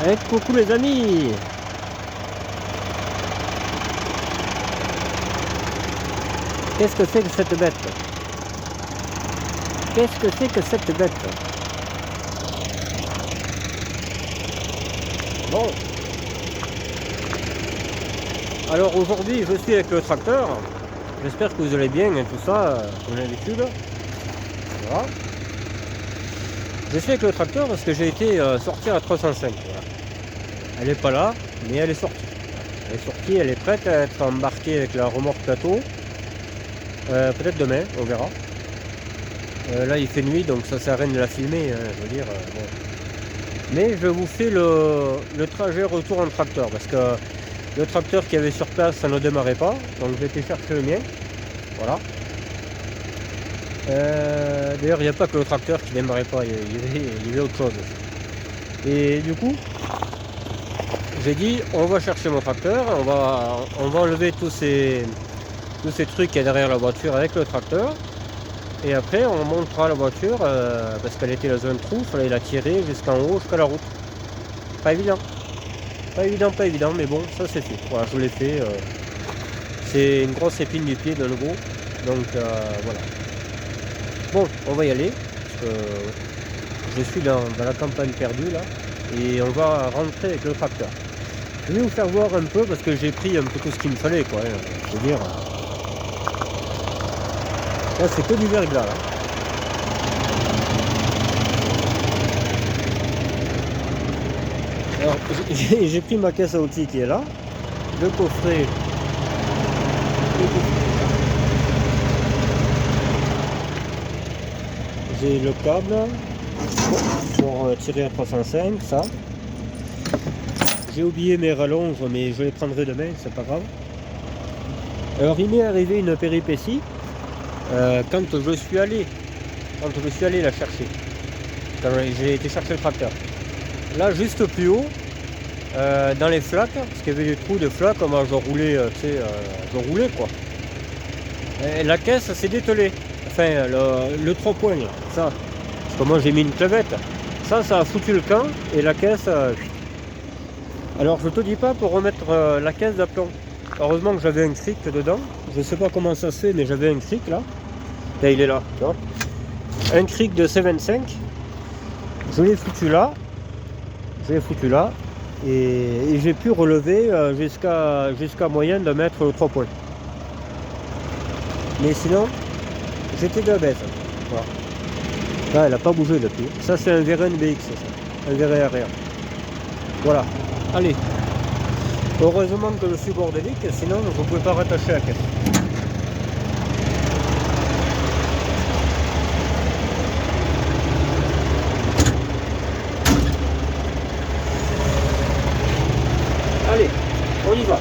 Et coucou les amis. Qu'est-ce que c'est que cette bête? Qu'est-ce que c'est que cette bête? Bon. Alors aujourd'hui je suis avec le tracteur. J'espère que vous allez bien et tout ça, comme d'habitude. Voilà. Je suis avec le tracteur parce que j'ai été sortir à 305. Voilà. Elle n'est pas là, mais elle est sortie. Elle est sortie, elle est prête à être embarquée avec la remorque plateau. Peut-être demain, on verra. Là il fait nuit donc ça sert à rien de la filmer, hein, je veux dire. Bon. Mais je vous fais le trajet retour en tracteur parce que le tracteur qui avait sur place ça ne démarrait pas. Donc j'ai été chercher le mien. Voilà. D'ailleurs il n'y a pas que le tracteur qui ne démarrait pas, il y avait autre chose. Et du coup j'ai dit on va chercher mon tracteur, on va enlever tous ces trucs qu'il y a derrière la voiture avec le tracteur. Et après on montera la voiture parce qu'elle était dans un trou, il fallait la tirer jusqu'en haut, jusqu'à la route. Pas évident. Pas évident, mais bon, ça c'est fait. Voilà, je l'ai fait. C'est une grosse épine du pied de nouveau. Donc voilà. Bon, on va y aller. Parce que je suis dans la campagne perdue là. Et on va rentrer avec le tracteur. Je vais vous faire voir un peu parce que j'ai pris un peu tout ce qu'il me fallait quoi. Je veux dire. Là c'est que du verglas là. Alors j'ai pris ma caisse à outils qui est là. Le coffret. J'ai le câble pour tirer à 305, ça. J'ai oublié mes rallonges, mais je les prendrai demain, c'est pas grave. Alors il m'est arrivé une péripétie quand je suis allé la chercher. Quand j'ai été chercher le tracteur. Là, juste plus haut, dans les flaques, parce qu'il y avait des trous de flaques, moi je roulais, je roulais quoi. Et la caisse s'est dételée. Enfin, le 3 points, là, ça. Parce que moi j'ai mis une clavette. Ça a foutu le camp et la caisse. Alors je te dis pas pour remettre la caisse d'aplomb. Heureusement que j'avais un cric dedans. Je sais pas comment ça se fait, mais j'avais un cric là. Là il est là, tu vois. Un cric de C25. Je l'ai foutu là. Et j'ai pu relever jusqu'à moyen de mettre le 3 points. Mais sinon, j'étais de la baisse. Voilà. Là, elle n'a pas bougé depuis. Ça, c'est un Veren BX, ça. Un Veren arrière. Voilà. Allez. Heureusement que je suis bordélique, sinon je ne pouvais pas rattacher la caisse. Allez, on y va.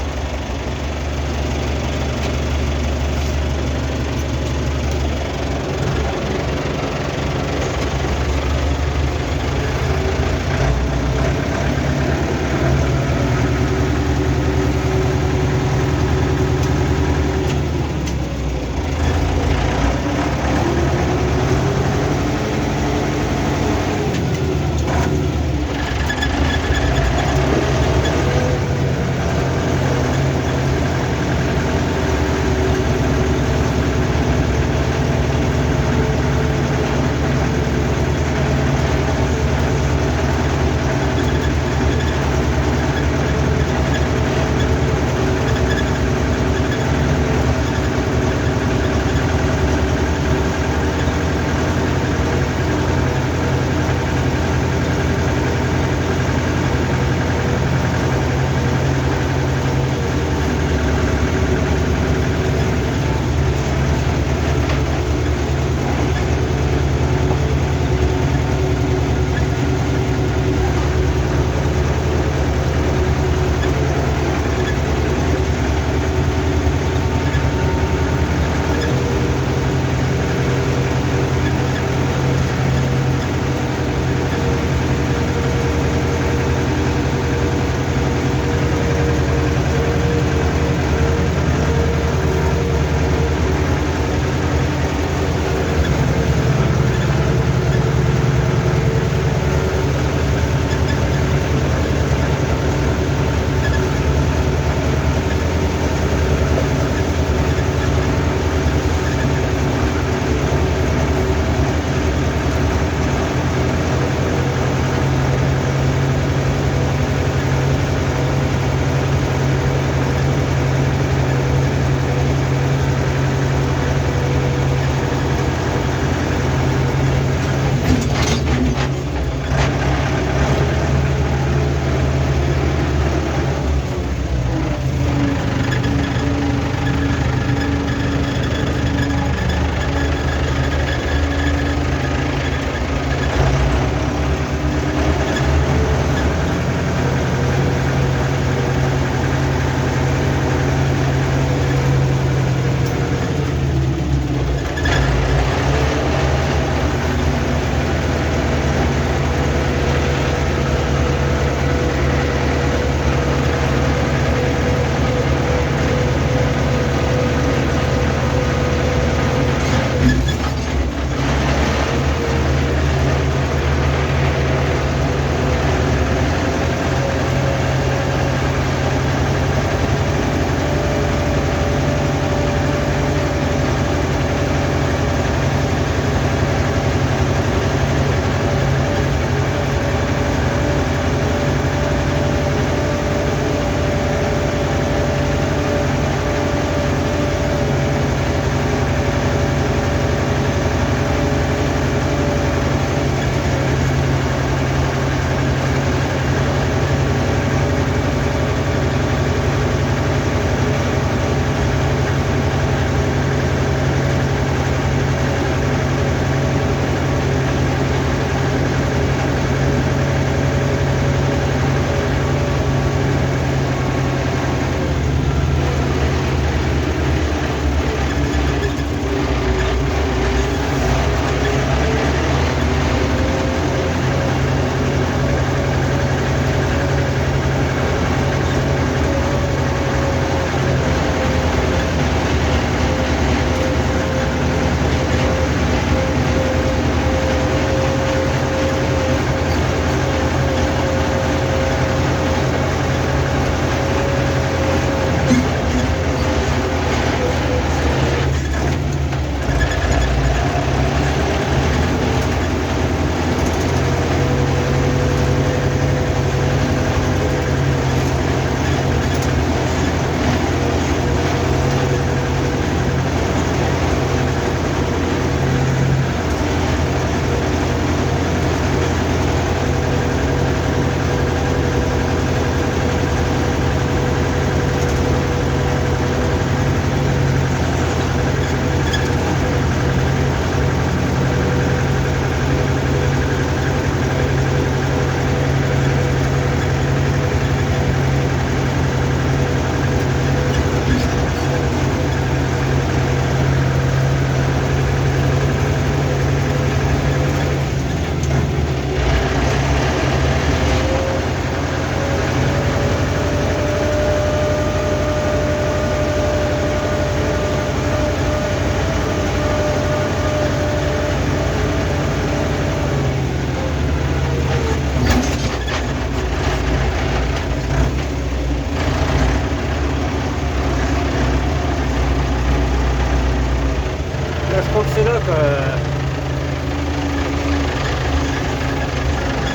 que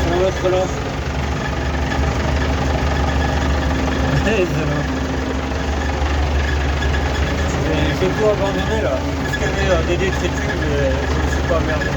sur l'autre là. J'ai tout abandonné là. Tout ce qu'il y avait des détritus, je ne suis pas emmerdé.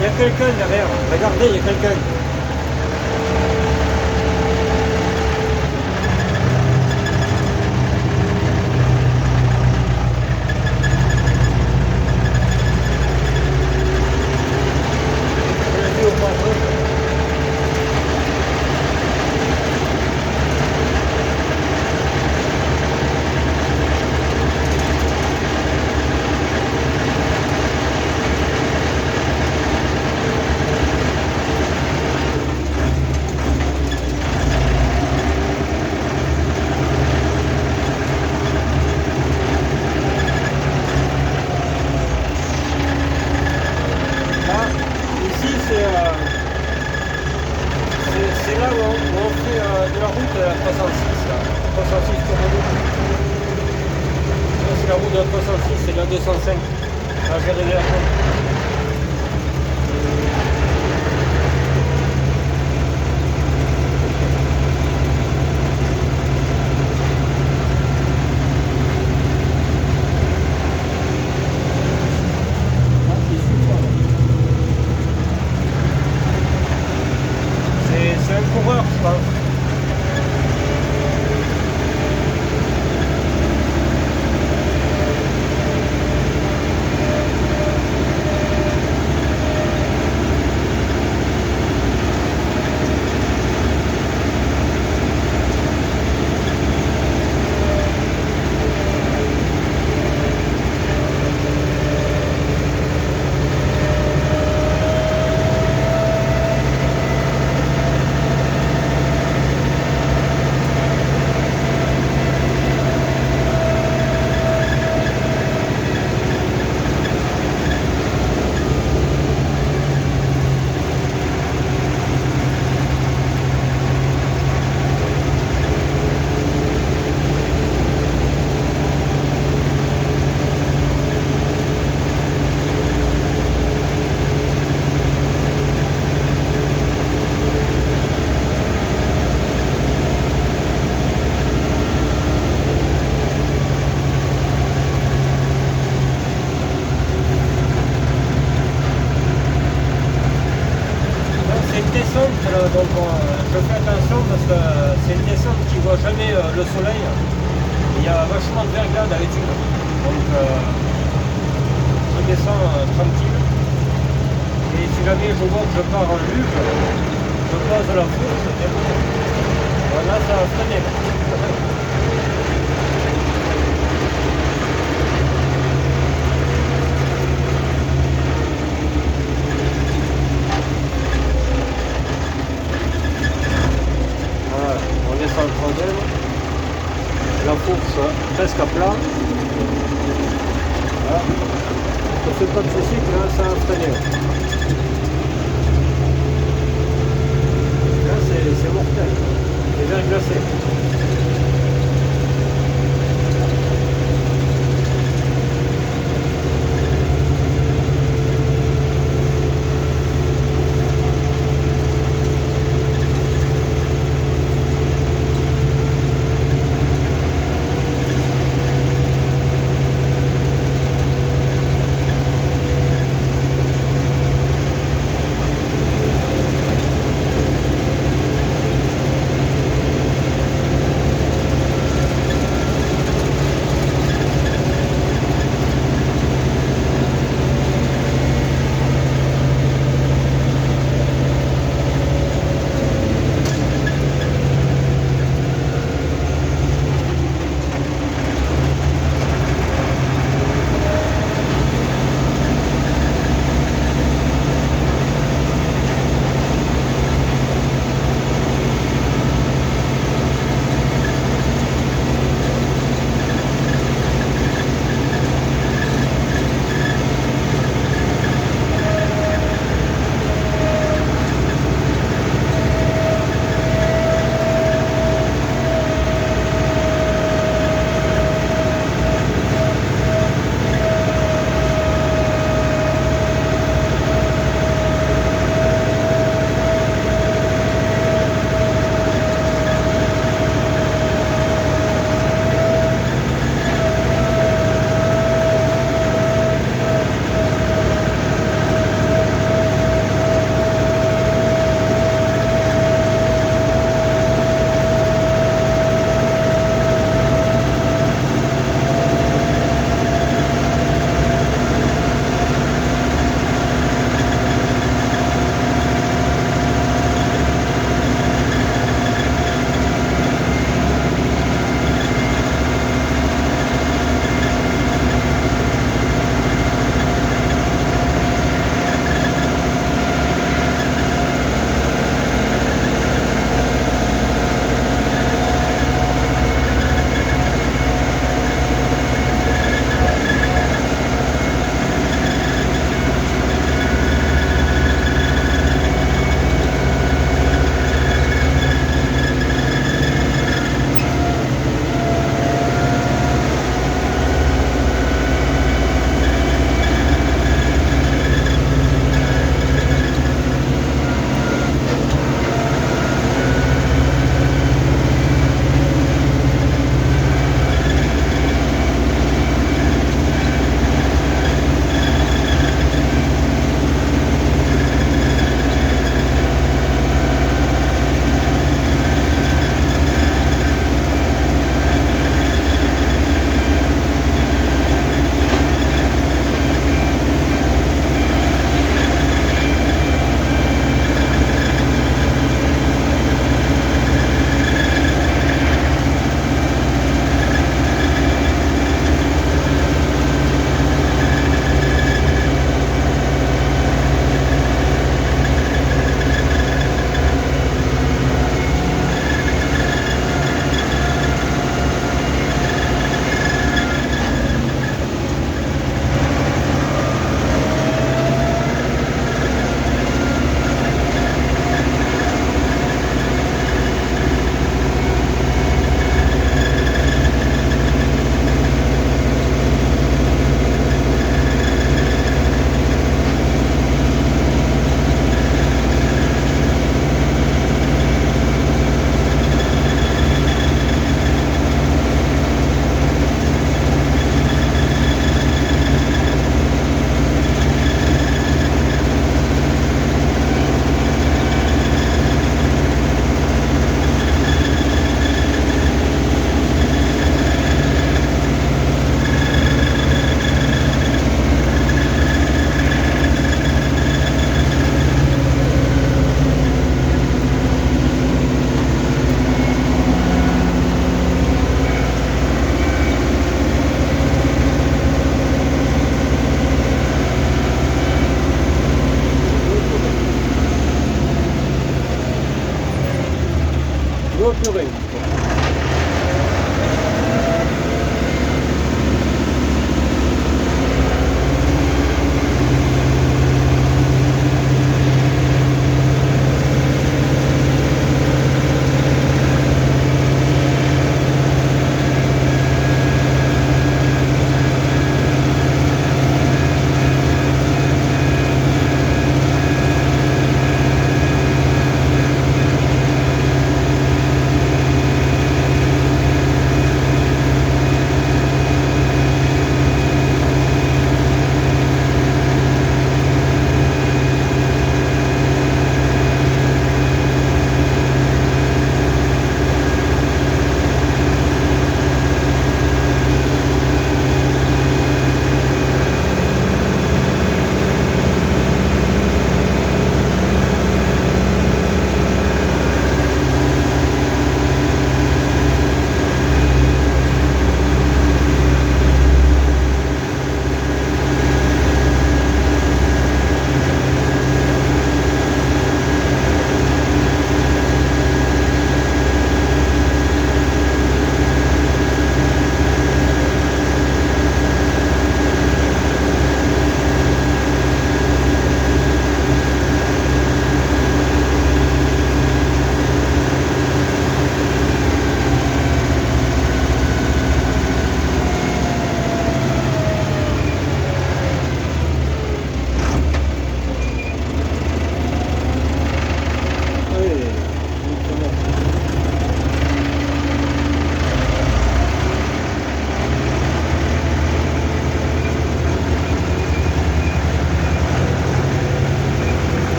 Il y a quelqu'un derrière, regardez, il y a quelqu'un. C'est là où on fait de la route à 306, là. 306 c'est la route de la 306, c'est la 205 à Géry-les-Lacs. C'est un coureur, je pense. Donc je fais attention parce que c'est une descente qui ne voit jamais le soleil. Il y a vachement de verglas d'habitude. Donc je descends tranquille. Et si jamais je vois que je pars en luge, je pose la fourche et voilà, ça a freiné. La fourche presque à plat. Voilà. Sur ce pas de ceci, là, ça a freiné. Là, c'est mortel. C'est bien glacé.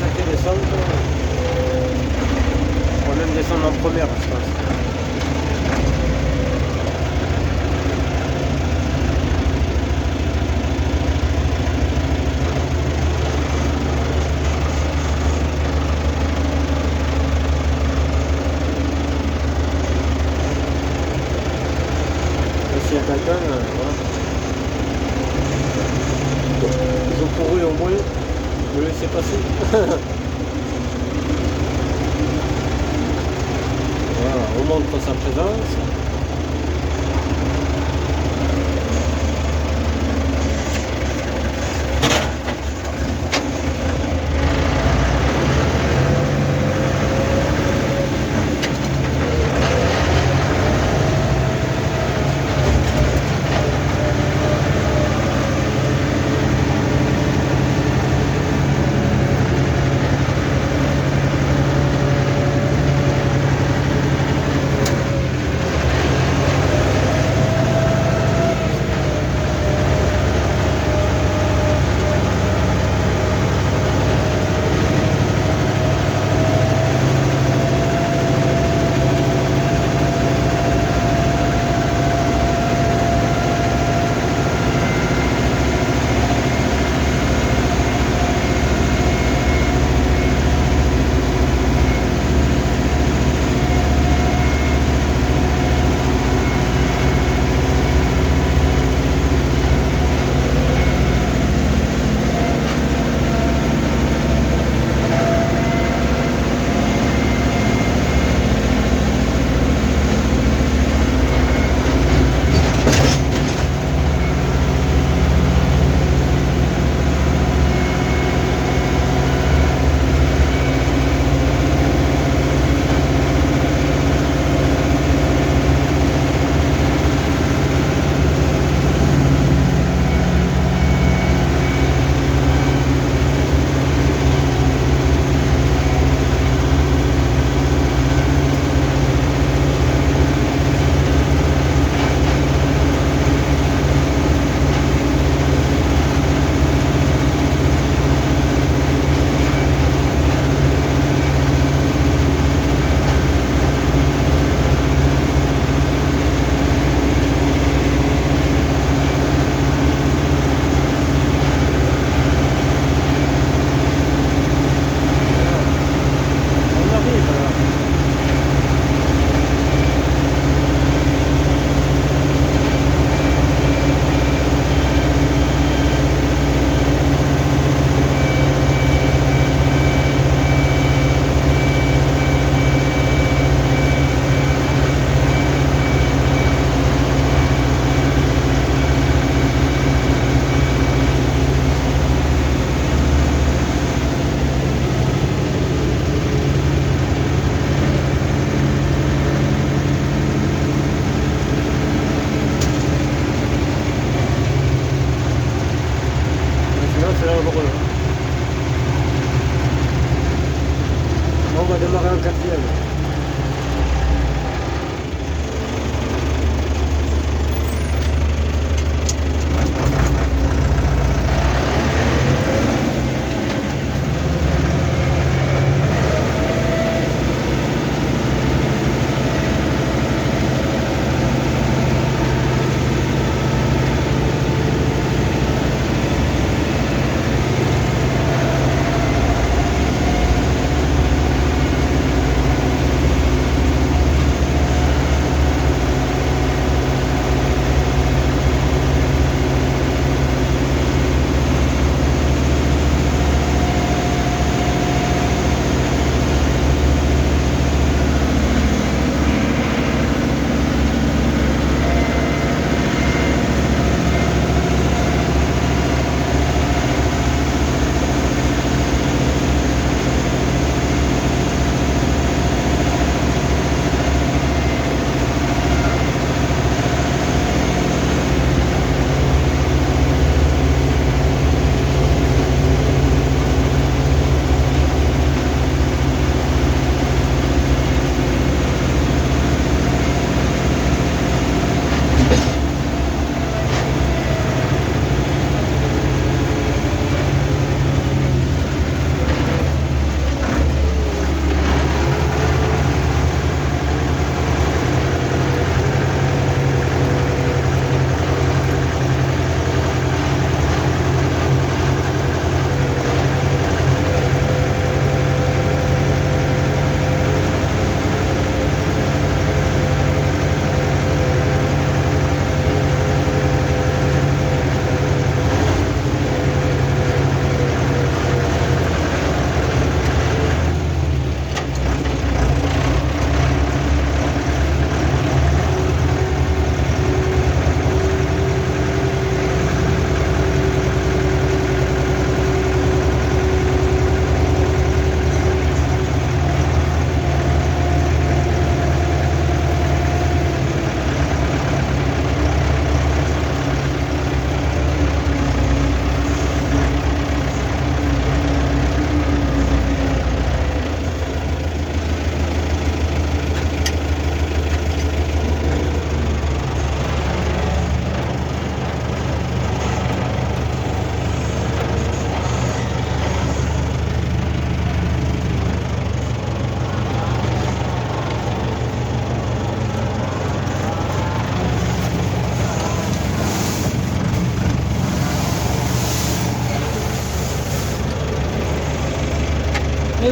sacrée descente. On va même descendre en première, je pense. S'il y a quelqu'un, voilà. Je pourrais au moins le laisser passer. Voilà, on montre sa présence. On va démarrer en quatrième.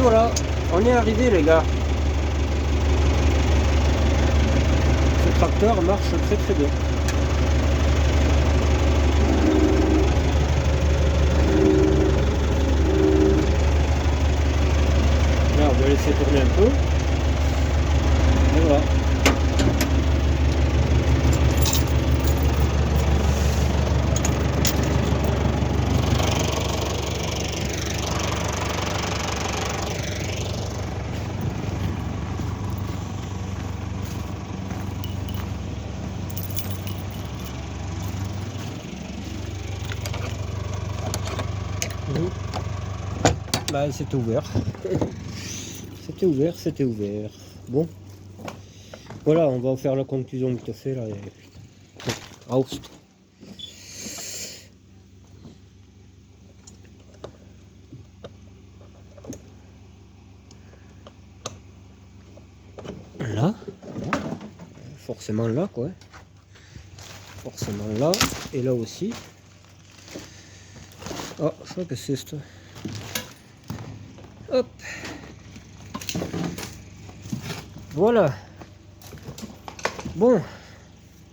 voilà, on est arrivé les gars. Ce tracteur marche très très bien. Là on va laisser tourner un peu. Et voilà. Bah, c'était ouvert. C'était ouvert, c'était ouvert. Bon. Voilà, on va faire la conclusion vite fait là. Aus. Là. Forcément là quoi. Forcément là. Et là aussi. Oh, je crois que c'est ça. Hop. Voilà. Bon.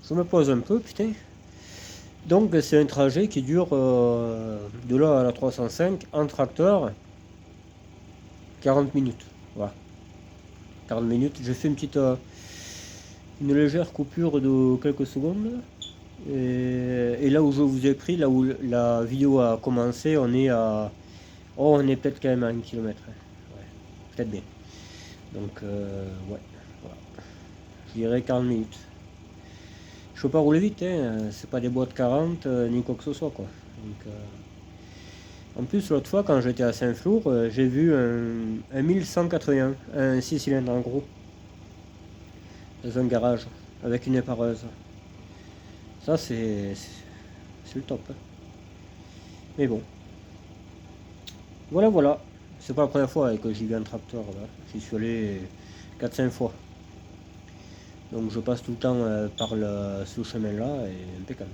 Je me pose un peu, putain. Donc c'est un trajet qui dure de là à la 305 en tracteur 40 minutes. Voilà. 40 minutes. J'ai fait une légère coupure de quelques secondes. Et là où je vous ai pris, là où la vidéo a commencé, on est à... Oh, on est peut-être quand même à 1 km. Ouais, peut-être bien. Donc, ouais. Voilà. Je dirais 40 minutes. Je peux pas rouler vite, hein. C'est pas des boîtes 40 ni quoi que ce soit, quoi. Donc, en plus, l'autre fois, quand j'étais à Saint-Flour, j'ai vu un 1181, un 6 cylindres en gros, dans un garage, avec une épareuse. Ça, c'est le top. Hein. Mais bon. Voilà, voilà. C'est pas la première fois que j'y vais en tracteur. J'y suis allé 4-5 fois. Donc je passe tout le temps par ce chemin-là et impeccable.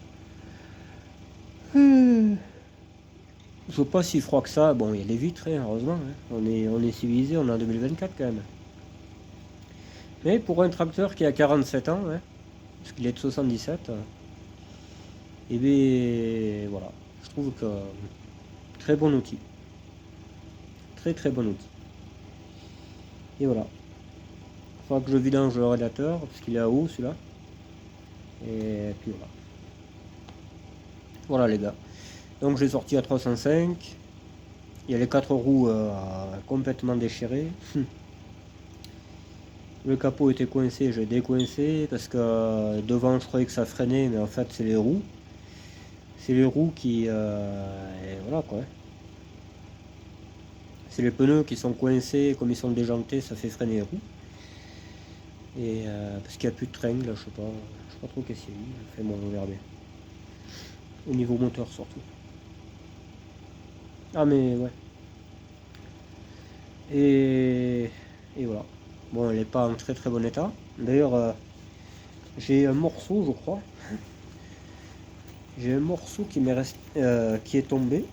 Je sais pas si froid que ça. Bon, il y a les vitres, hein, heureusement. Hein. On est civilisé, on est en 2024 quand même. Mais pour un tracteur qui a 47 ans, hein, parce qu'il est de 77, et bien voilà. Je trouve que très bon outil. Très très bon outil. Et voilà. Il faudra que je vidange le radiateur parce qu'il est à eau celui-là. Et puis voilà. Voilà les gars. Donc j'ai sorti à 305. Il y a les 4 roues complètement déchirées. Le capot était coincé, j'ai décoincé parce que devant je croyais que ça freinait, mais en fait c'est les roues. C'est les roues qui... et voilà quoi. C'est les pneus qui sont coincés, comme ils sont déjantés, ça fait freiner les roues. Et parce qu'il n'y a plus de tringle, je sais pas trop qu'est-ce qu'il y a eu. Enfin bon, on verra bien. Au niveau moteur surtout. Ah mais ouais. Et voilà. Bon, elle n'est pas en très très bon état. D'ailleurs, j'ai un morceau, je crois. J'ai un morceau qui m'est resté, qui est tombé.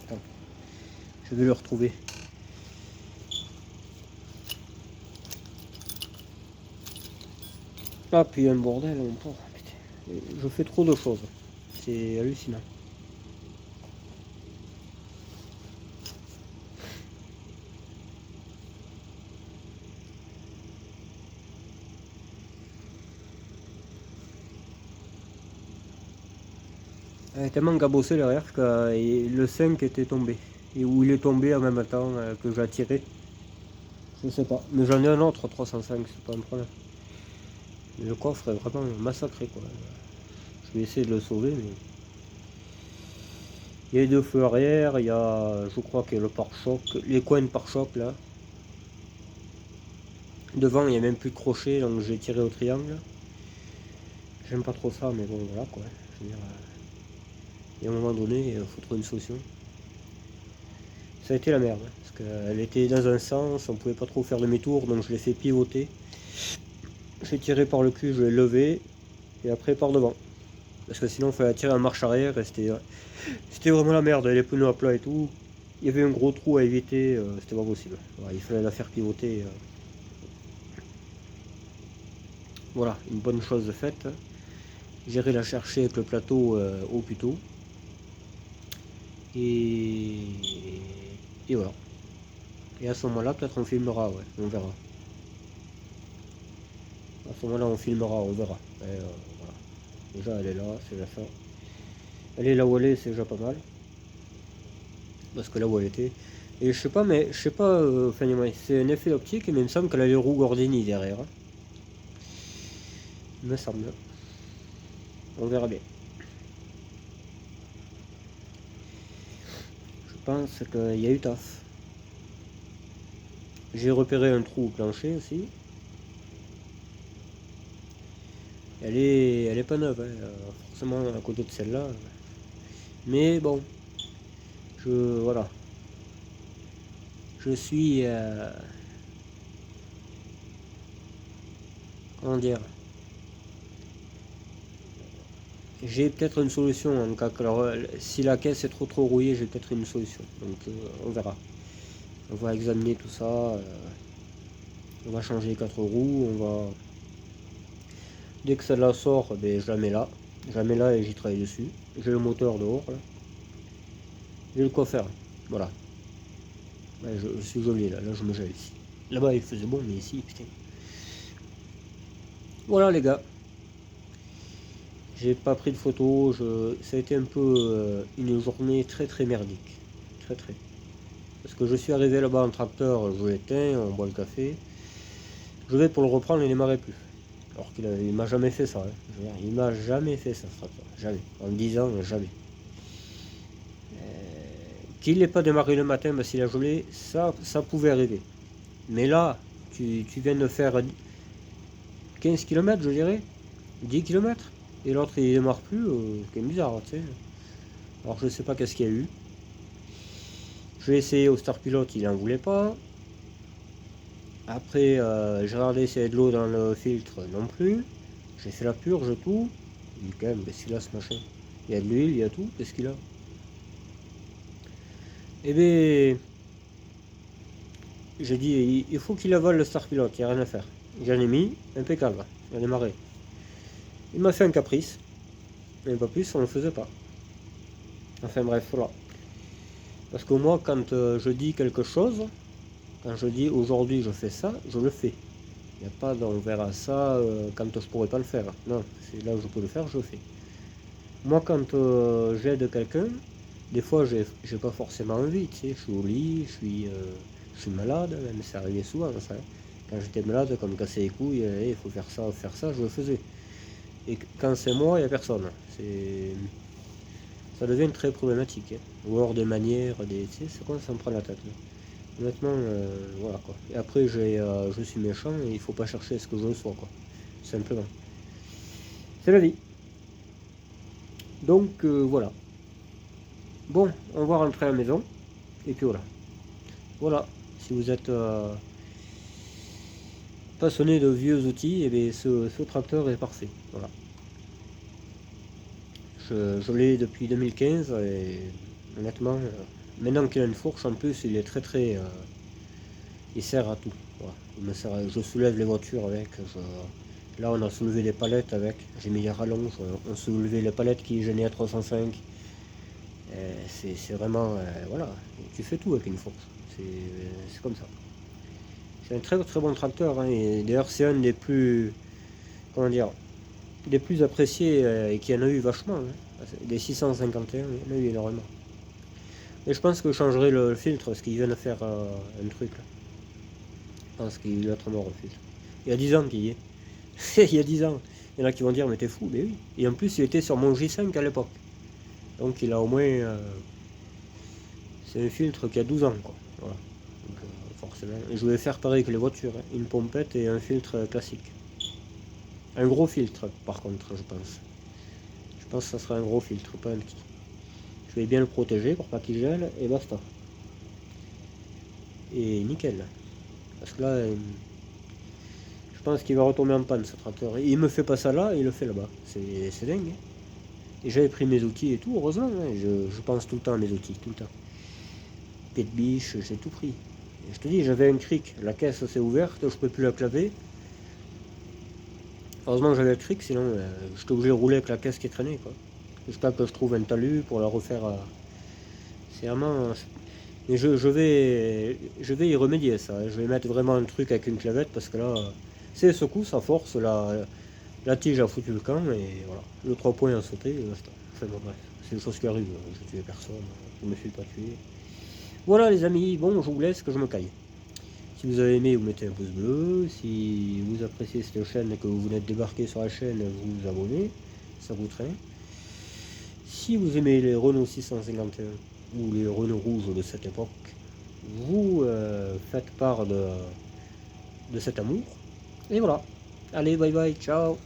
Attends. Je vais le retrouver. Ah, puis il y a un bordel, mon pauvre. Putain. Je fais trop de choses. C'est hallucinant. Elle est tellement cabossé derrière que le 5 était tombé. Et où il est tombé en même temps que j'ai tiré. Je sais pas. Mais j'en ai un autre 305, c'est pas un problème. Mais le coffre est vraiment massacré quoi. Je vais essayer de le sauver mais. Il y a les deux feux arrière, il y a je crois qu'il y a le pare-choc, les coins de pare-choc là. Devant il n'y a même plus de crochet donc j'ai tiré au triangle. J'aime pas trop ça mais bon voilà quoi. Je veux dire, et à un moment donné, il faut trouver une solution. Ça a été la merde, hein, parce qu'elle était dans un sens, on pouvait pas trop faire demi-tour, donc je l'ai fait pivoter. J'ai tiré par le cul, je l'ai levé, et après par devant. Parce que sinon il fallait tirer en marche arrière, et c'était vraiment la merde, les pneus à plat et tout. il y avait un gros trou à éviter, c'était pas possible. Voilà, il fallait la faire pivoter. Voilà, une bonne chose faite. J'irai la chercher avec le plateau au plus tôt. Et voilà. Et à ce moment-là, peut-être on filmera, ouais, on verra. À ce moment-là, on filmera, on verra. Et, voilà. Déjà, elle est là, c'est déjà ça. Elle est là où elle est, c'est déjà pas mal. Parce que là où elle était. Et je sais pas, mais je sais pas, enfin, c'est un effet optique, mais il me semble qu'elle a les roues Gordini derrière. Hein. Il me semble. On verra bien. Je pense qu'il y a eu taf. J'ai repéré un trou au plancher aussi. Elle est pas neuve, hein, forcément à côté de celle-là. Mais bon, voilà. Je suis, comment dire, j'ai peut-être une solution en cas que, alors, si la caisse est trop rouillée, j'ai peut-être une solution. Donc on verra. On va examiner tout ça. On va changer les 4 roues. On va, dès que celle-là sort, ben, je la mets là. Je la mets là et j'y travaille dessus. J'ai le moteur dehors. J'ai le quoi faire. Voilà. Ouais, je suis joli là. Là je me gèle ici. Là-bas il faisait bon, mais ici, putain. Voilà les gars. J'ai pas pris de photos. Ça a été un peu une journée très merdique. Très. Parce que je suis arrivé là-bas en tracteur, je l'éteins, on boit le café. Je vais pour le reprendre, il ne démarrait plus. Alors qu'il m'a jamais fait ça. Hein. Il m'a jamais fait ça, ce tracteur. Jamais. En 10 ans, jamais. Qu'il n'ait pas démarré le matin parce qu'il a gelé, ça pouvait arriver. Mais là, tu viens de faire 15 km, je dirais, 10 km, et l'autre il démarre plus, c'est bizarre, tu sais. Alors je sais pas qu'est-ce qu'il y a eu. J'ai essayé au Star Pilote, il n'en voulait pas. Après, j'ai regardé s'il y avait de l'eau dans le filtre, non plus. J'ai fait la purge, tout. Il dit quand même, qu'est-ce qu'il a ce machin? Il y a de l'huile, il y a tout, qu'est-ce qu'il a? Eh bien, j'ai dit, il faut qu'il avale le Star Pilote, il n'y a rien à faire. J'en ai mis, impeccable, il a démarré. Il m'a fait un caprice, mais pas plus, on ne le faisait pas. Enfin bref, voilà. Parce que moi, quand je dis quelque chose, quand je dis aujourd'hui je fais ça, je le fais. Il n'y a pas on verra ça quand je pourrais pas le faire. Non, c'est là où je peux le faire, je le fais. Moi, quand j'aide quelqu'un, des fois j'ai pas forcément envie, tu sais, je suis au lit, je suis malade, même c'est arrivé souvent ça. Quand j'étais malade, comme casser les couilles, il faut faire ça, je le faisais. Et quand c'est moi, il n'y a personne. Ça devient très problématique. Hein. Ou alors des manières, tu sais, c'est quoi, ça me prend la tête. Là. Honnêtement, voilà quoi. Et après, je suis méchant et il faut pas chercher ce que je sois, quoi. Simplement. C'est la vie. Donc, voilà. Bon, on va rentrer à la maison. Et puis voilà. Voilà. Si vous êtes passionné de vieux outils, et bien ce tracteur est parfait. Voilà. Je l'ai depuis 2015 et honnêtement, maintenant qu'il a une fourche en plus, il est très il sert à tout. Voilà. Je soulève les voitures avec. Là on a soulevé les palettes avec. J'ai mis les rallonges. On soulevait les palettes qui gênaient à 305. C'est vraiment voilà. Tu fais tout avec une fourche. C'est comme ça. C'est un très bon tracteur. Hein, et d'ailleurs c'est un des plus comment dire des plus appréciés et qui en a eu vachement. Hein. Des 651, il y en a eu énormément. Et je pense que je changerai le filtre parce qu'il vient de faire un truc là. Je pense qu'il doit être mort le filtre. Il y a 10 ans qu'il y est. Il y a 10 ans. Il y en a qui vont dire mais t'es fou, mais oui. Et en plus il était sur mon J5 à l'époque. Donc il a au moins. C'est un filtre qui a 12 ans quoi. Voilà. Donc, forcément. Et je vais faire pareil que les voitures. Hein. Une pompette et un filtre classique. Un gros filtre par contre je pense. Je pense que ça sera un gros filtre, pas un petit. Je vais bien le protéger pour pas qu'il gèle et basta. Et nickel. Parce que là, je pense qu'il va retomber en panne ce tracteur. Il me fait pas ça là, il le fait là-bas. C'est dingue. Hein. Et j'avais pris mes outils et tout, heureusement. Hein. Je pense tout le temps à mes outils, tout le temps. pied de biche, j'ai tout pris. Et je te dis, j'avais un cric, la caisse s'est ouverte, je ne peux plus la claver. Heureusement que j'avais le cric, sinon j'étais obligé de rouler avec la caisse qui traînait, quoi. Jusqu'à que je trouve un talus pour la refaire. C'est vraiment. Mais je vais y remédier ça. Je vais mettre vraiment un truc avec une clavette parce que là, c'est secousse à force, la tige a foutu le camp et voilà. Le 3 points a sauté et basta. Enfin bon, bref, c'est une chose qui arrive. Je tuais personne, je me suis pas tué. Voilà les amis, bon, je vous laisse que je me caille. Si vous avez aimé, vous mettez un pouce bleu. Si vous appréciez cette chaîne et que vous venez de débarquer sur la chaîne, vous vous abonnez. Ça vous traîne. Si vous aimez les Renault 651 ou les Renault rouges de cette époque, vous faites part de cet amour. Et voilà. Allez, bye bye, ciao.